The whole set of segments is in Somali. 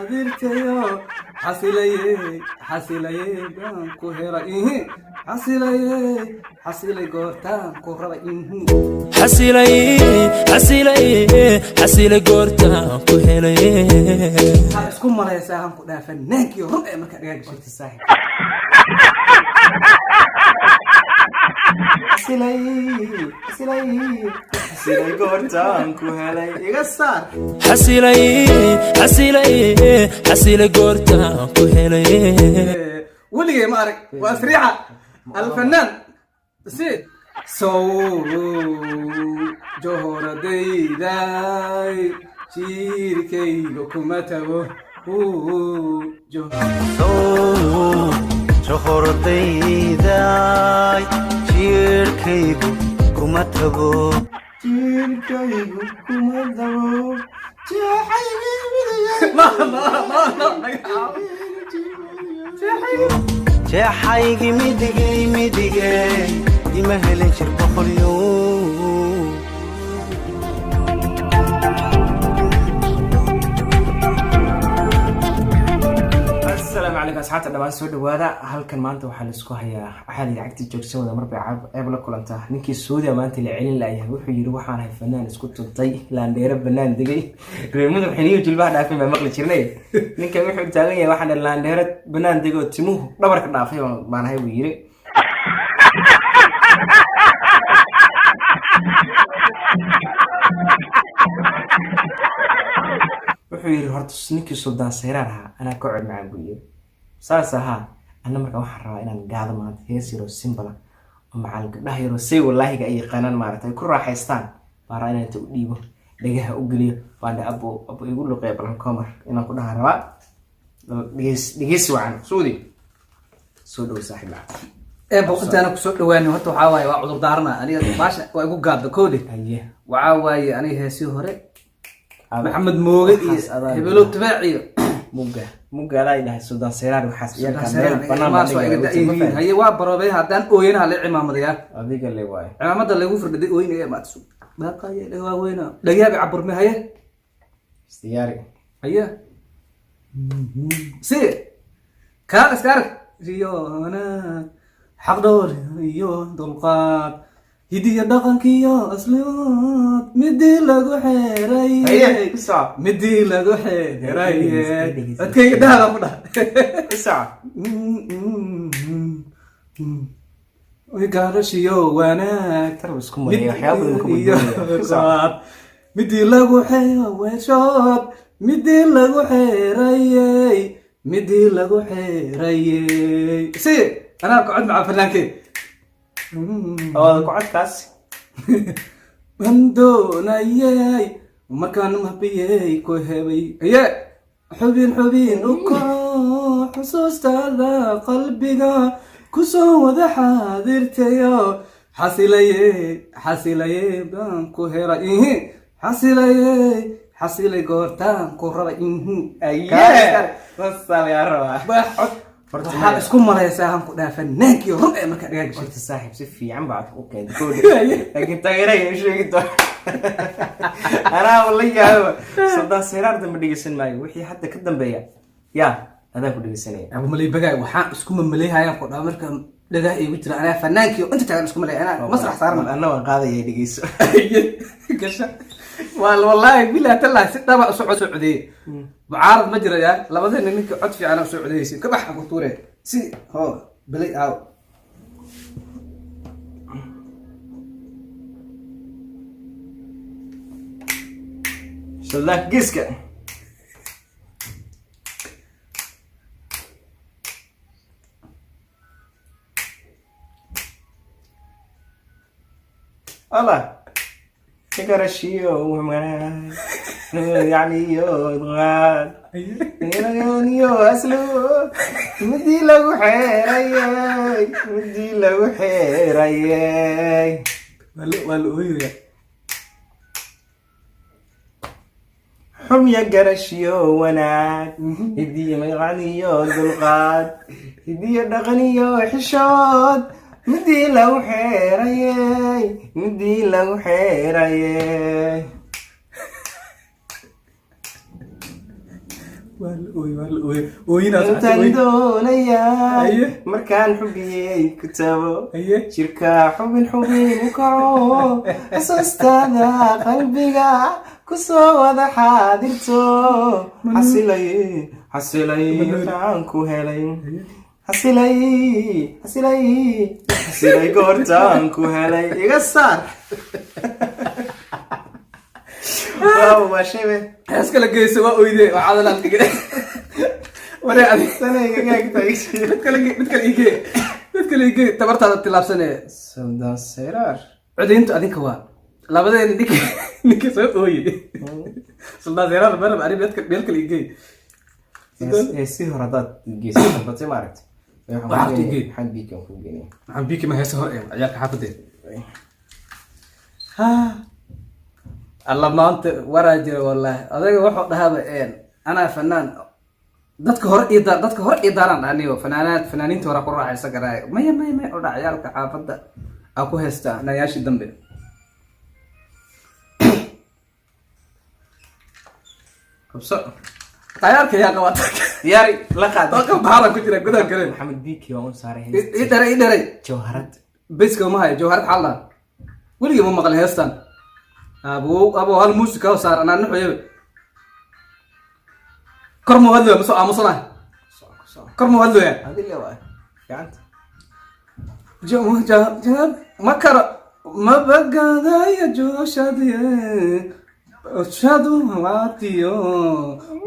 حاضرتيو حسيلي بانكو هيرا حسيلي غورتان كوربا حسيلي غورتان كوهيلي اسكو ماليسا هانكو دافنانكي رؤي marka dhiga jirta saaxib حسيلي غورتان كوهيلي iga saar حسيلي غورتان كوهيلي ولي ما أرك وأسريعة الفنان سيد جوهر داي شيركي لكمته جوهر داي شيركي لكمته جاحيجي مدقي ديما هلين شرب خليو السلام عليكم أصحاب الدوام سود وهذا هل كان ما أنت وحال سكوا هي أحد عقد جوكسون ولا مربع قبل كل أنت نكى السود ما أنت اللي علين لا يروح يروح على الفنان سكوت الطي لان دير بنان دقي ريمون الحين يجي الواحد عارفين ما مقلة شرني نكى وحد تاني واحد لان دير بنان دقي تموه دبر كنا فيه ما نهاي ويري وحير هرتس نكى سودان سيرانها أنا قاعد معاه بيجي ساسها أنا مركب وحرة إن قاعد ما تهيسيرو سيمبلا ومع القهيرو سي والله جاي قنان مارته كل راح يستان بارينا توديبه دقيها أقولي وأنا أبو يقول له قبل الكاميرا إن أكون هربا دقيس وعن سودو صاحب بوقت أنا كسر دواني وهتو حواي وعذر دارنا أنا باشا وأقول قاعد كودي أيه وعواي أنا هسي هري محمد موجد هبلو تباعي موجة لا إله السودان سيران وحس ما سوى هي وابربي هادان أوين على العمامة ديال هذيك اللي واي عمامة اللي يوفر دي أوين يا ماتسو باقي اللي هو وين لقيها بعبر ما هي استياري هي سي كان اسكار ريو أنا حق دور ريو دلقات هدي دقن كيو أصليات مدي لغو حيري هي صعب مدي لغو حيري أتكي ده غمدا صعب ويقارشيو وانا تربس كم هي حياة صعب مدي لغو حيري مدي لغو حيري مدي لغو حيري سي أنا قعد مع فلانكي قعد كاس بندونايي ومكان مهبيي كوهبي هي حبين وكا حسوس هذا قلبي كسو وذا حاضرتيو حسيلي بانكو هيرا حسيلي غورتان كوربا أيه بس يا روح بحط waxaa isku malaysaa hanku dhaafanaanki rubay marka dhiga jirta saaxiib si fiican baad u keentay laakiin taageeray sheegi doon ana wallahi sadda siraar damba dhigisan maayo wixii hadda ka dambeeya ya adaa ku dhigisanay abu malay bagay waxaan isku mamaleeyay ku dhaa marka dhaga ay ugu jira ana fanaanki inta taagan isku malay ana masrax saaran ana waan qaadayay dhigeyso gasha والله بلا تلا ستة سعودية معارض مجرى يا لبضنا منك عطف على سعودية سي كبح قطورة سي هو بلي أو شلك جسكة الله كرشيو ومان يعني يضغط يو أسلو مدي له حيري مدي له حيري والأويريا حم يا كرشيو ونات هدي ما يعني يضغط هدي دغني يو حشاد مدي له حيري مدي له حيري intaan doonayaa Aye. markaan xubiyey ku taabo Aye. jirka xubin u kaco xasuustaada qalbiga kusoo wada xaadirto xasilay waxaan ku helay xasilay goortaan ku helay iga saar waaw waa shebe hees kala geyso waa oyde waa cadalaan dhige waree adi mid kale igee tabartaada tilaabsanee Sultan Seyrar codayntu adinka waa labadeena ninka soo ooye suldaan seeraar barab ari meel kale igee si hor haddaad geysan dalbatay ma aragti Waxaad igey. waxaan biikan ku geenay maxaan biiki ma heesa hor ee ciyaalka xaafadeed alla maanta waraa jira wallaahi adayga wuxuu dhahaaba anaa fanaan dadka hore ii daaraan dhaniyo fanaaniinta hore ku raaxaysa garaayo maya oo dha ciyaalka xaafadda aa ku heystaa nayaashii dambe qabso ciyaalka yaa qabaata yaari la qaad dalka baxaara ku jira gudaha galeen maxamed biiki waan u saaray ii dheray jawharad beska ma hayo jawharad xalla weligii ma maqlin heestan abo hal muusika oo saar anaa nuxuyaba kor mu hadlaya masoo aamusanahay kor mu hadlaya adile waa gacanta ma karo ma bagadaya jooshadiye shadu waatiyo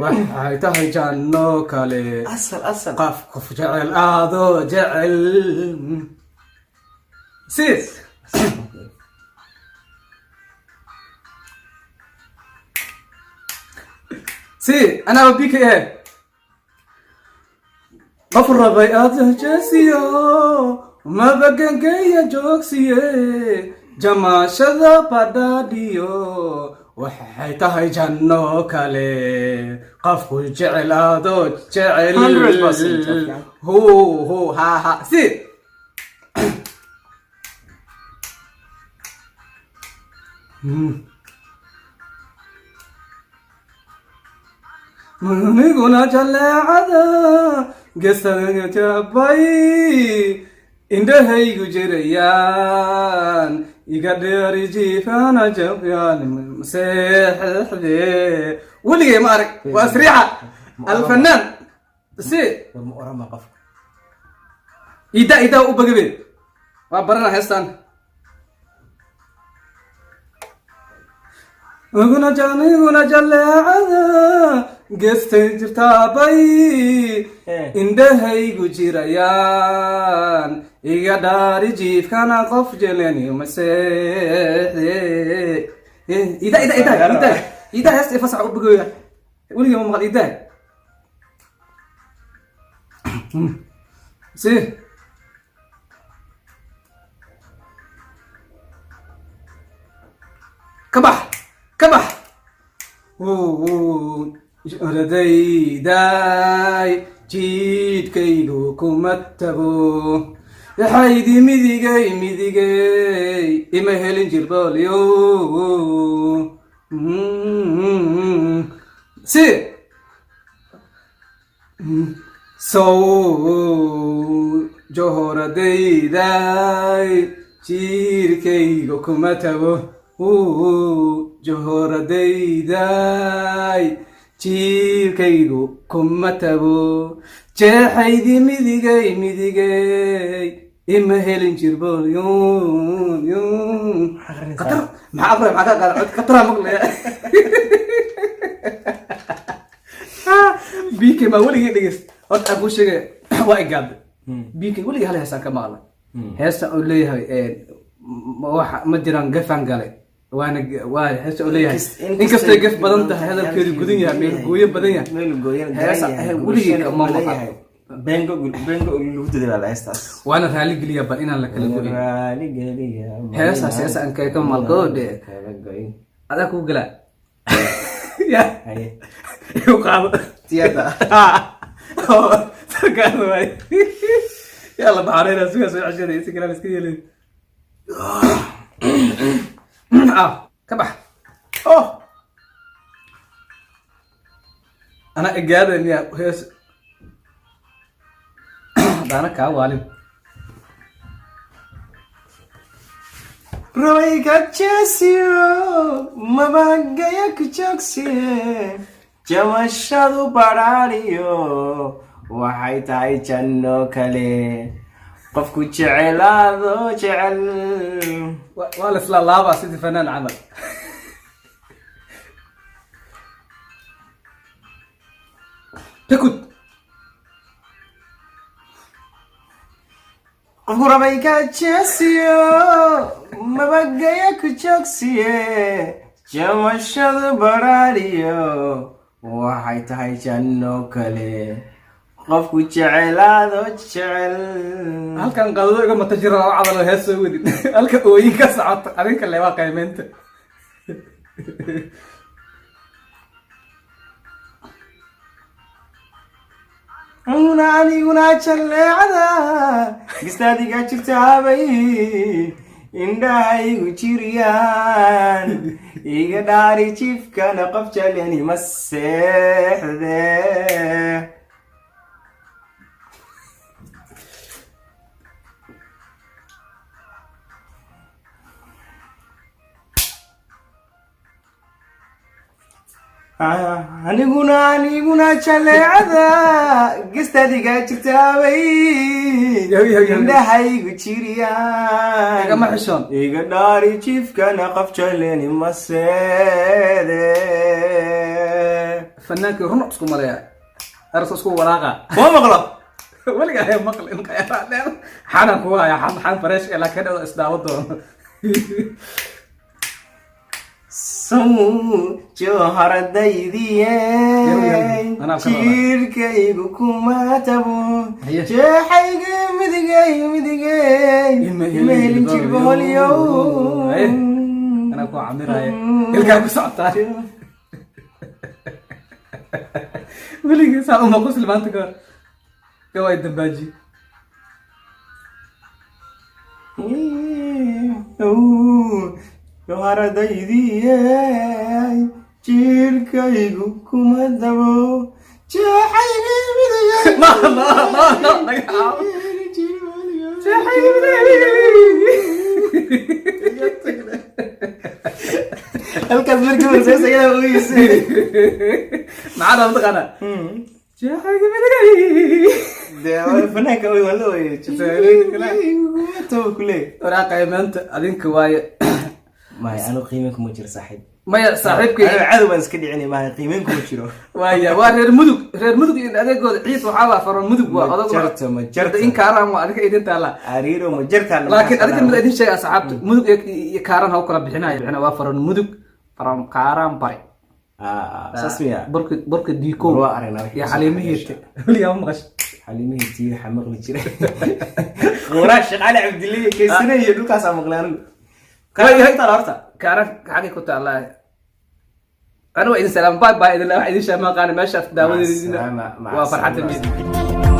waxay tahay janno kale asal qof jecel aado jecel sis أنا بيك إيه غفر بيات جاسيو ما بقى جاي جوكسيه جما شذا بداديو وحيتها جنو كالي قف جعل هذا جعل 100% هو ها سي منiguna jaleecada gesaga jabay indhahaygu jirayaan iga dheeri jiifana jabyaan maseexde weligay ma arag waa sriixa alfanaan si war ma orama qofka ida u bagabe waa barana heestan iguna jaleecada geestay jirtaabay indhahaygu jirayaan iga dhaari jiifkana qof jeleni maseexde ida heesta ifasax u bogoya weligii ma maqal ida si kabax oradayday jiidhkaygu kuma tago yaxaydi midigay ima helin jirboolyo si sow johoradayday jiidhkaygu kuma tago johoradayday jiibkaygu kuma tago jeexaydi midigay ima helin jirbool maxaa aqray maxaa ka qaada cod katara maqlaya bk maa weligii dhegeyst horta aan kuu sheegay waa igaada bk weligii hal heesaan ka maqlay heestan uu leeyahay ma jiraan gafaan galay waa heesta oo leeyahay inkastay gaf badan tahay hadalkeedu gudan yahay meel gooyo badan yahay weligii ma maqal bengo lagu daday baa la heestaas waana raali geliya bal inaan la kala goyn heestaas heesa aan kaga malgoode adaa kuu galaa ya igu qaado tiyada sarkaada waay yalla baxareena sugaa soo ceshaday si kale iska yeelay ka bax أنا إجابة إني هيس أنا كوالي Roiga Chesio, Mabagaya Kuchoksie, Jamashadu Barario, Wahaitai Chano Kale, Pafku Chelado Chel. ولا سلا لابا سيدي فنان عمل تكت Roiga Chesio, Mabagaya Kuchoksie, Jamashadu Barario, Wahaitai Chano Kale. qofku jecelaado jecel halkan qadado iga mata jira oo cadalo heeso wadi halka ooyin ka socoto adinka leewa qiimeynta aniguna jaleecada gistaadiga jirtaabay indhahaygu jiriyaan iga dhaari jiifkana qof jaleni ma seexde aniguna jaleecada gistaadiga jirtaabay indhahaygu jiriyaan igama xishoon iga dhaari jiifkana qof jaleni ma seede fanaanka run isku maleeya arso isku waraaqa ma maqlo waliga ay maqal in qayra dheer xanan ku haya xan fresh ila ka dhado isdaawo doono samu johardaydiye jirkaygu kuma tabo jeexayga midigay imahelin jirboolyo ana ku camiraya ilkaa ku socotaa waliga saa uma qosl maanta ka way dambaaji johardaydiye jirkaygu kuma dabo jeexayga midigay no naga halkaas markii warseysayada uyiisay maxaa dhabta qana jeexayga midigay dee fanaanka way wala ooyay kule waraa qiimeynta adinka waaye maya anu qiimeyn kuma jiro saaxiib maya saaxiibkay cadow baan iska dhicinay maaha qiimeyn kuma jiro waaya waa reer mudug in adeegooda ciid waxaa waa faran mudug waa odag ma jarto in kaaraan waa adiga idin taala ariiro ma jartaan laakiin adiga mid idin sheegay asxaabta mudug iyo kaaraan ha u kala bixinaya waa faran mudug faran kaaraan bari sasmiya burka diiko waa aragna iyo xaliimihiirta waligaa ma maqasho xaliimihiirtii waxaa maqli jiray quraa shaqaale cabdillihi kaysana iyo dhulkaasaa maqlaan kaaraan horta kaaraan xagay ku taallaa anu waa idin salaam bye bye idin sheeg ma qaana meeshaas daawadeedina waa farxadda